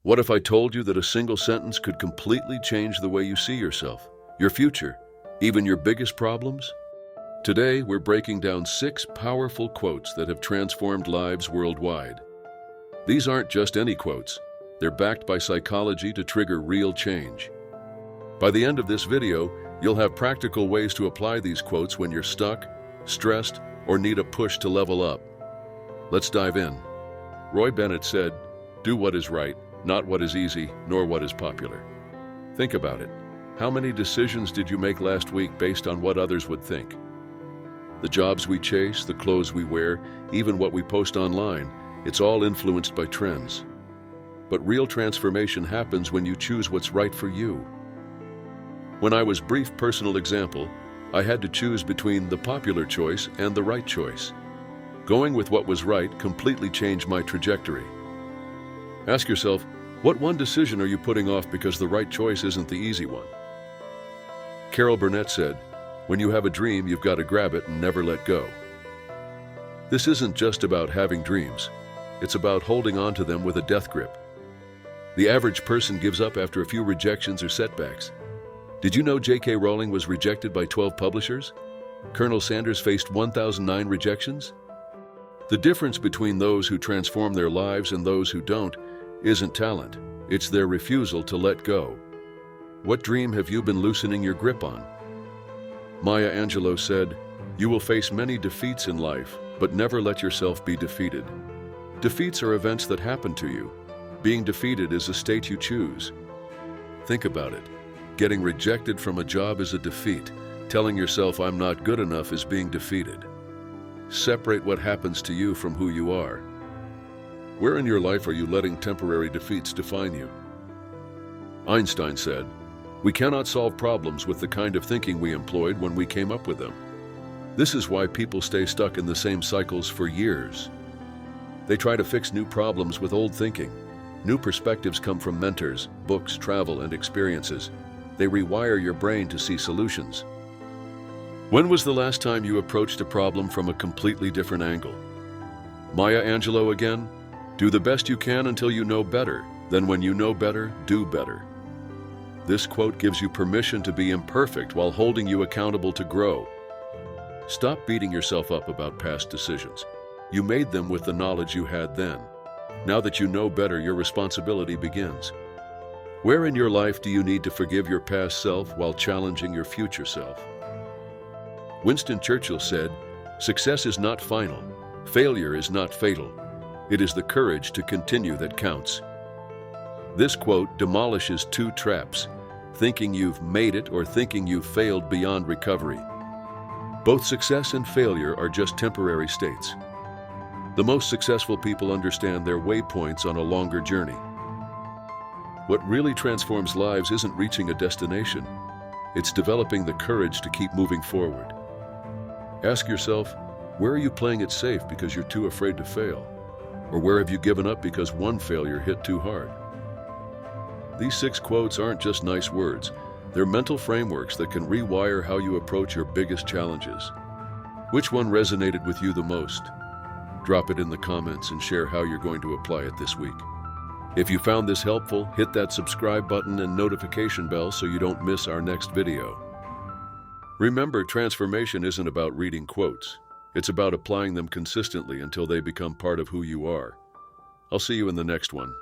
What if I told you that a single sentence could completely change the way you see yourself, your future, even your biggest problems? Today, we're breaking down 6 powerful quotes that have transformed lives worldwide. These aren't just any quotes. They're backed by psychology to trigger real change. By the end of this video, you'll have practical ways to apply these quotes when you're stuck, stressed, or need a push to level up. Let's dive in. Roy Bennett said, "Do what is right, not what is easy, nor what is popular." Think about it. How many decisions did you make last week based on what others would think? The jobs we chase, the clothes we wear, even what we post online, it's all influenced by trends. But real transformation happens when you choose what's right for you. When I was a brief personal example, I had to choose between the popular choice and the right choice. Going with what was right completely changed my trajectory. Ask yourself, what one decision are you putting off because the right choice isn't the easy one? Carol Burnett said, "When you have a dream, you've got to grab it and never let go." This isn't just about having dreams. It's about holding on to them with a death grip. The average person gives up after a few rejections or setbacks. Did you know J.K. Rowling was rejected by 12 publishers? Colonel Sanders faced 1,009 rejections? The difference between those who transform their lives and those who don't isn't talent. It's their refusal to let go. What dream have you been loosening your grip on? Maya Angelou said, "You will face many defeats in life, but never let yourself be defeated." Defeats are events that happen to you. Being defeated is a state you choose. Think about it. Getting rejected from a job is a defeat. Telling yourself "I'm not good enough" is being defeated. Separate what happens to you from who you are. Where in your life are you letting temporary defeats define you? Einstein said, "We cannot solve problems with the kind of thinking we employed when we came up with them." This is why people stay stuck in the same cycles for years. They try to fix new problems with old thinking. New perspectives come from mentors, books, travel, and experiences. They rewire your brain to see solutions. When was the last time you approached a problem from a completely different angle? Maya Angelou again, "Do the best you can until you know better. Then when you know better, do better." This quote gives you permission to be imperfect while holding you accountable to grow. Stop beating yourself up about past decisions. You made them with the knowledge you had then. Now that you know better, your responsibility begins. Where in your life do you need to forgive your past self while challenging your future self? Winston Churchill said, "Success is not final. Failure is not fatal. It is the courage to continue that counts." This quote demolishes 2 traps: thinking you've made it or thinking you've failed beyond recovery. Both success and failure are just temporary states. The most successful people understand their waypoints on a longer journey. What really transforms lives isn't reaching a destination. It's developing the courage to keep moving forward. Ask yourself, where are you playing it safe because you're too afraid to fail? Or where have you given up because one failure hit too hard? These 6 quotes aren't just nice words. They're mental frameworks that can rewire how you approach your biggest challenges. Which one resonated with you the most? Drop it in the comments and share how you're going to apply it this week. If you found this helpful, hit that subscribe button and notification bell so you don't miss our next video. Remember, transformation isn't about reading quotes. It's about applying them consistently until they become part of who you are. I'll see you in the next one.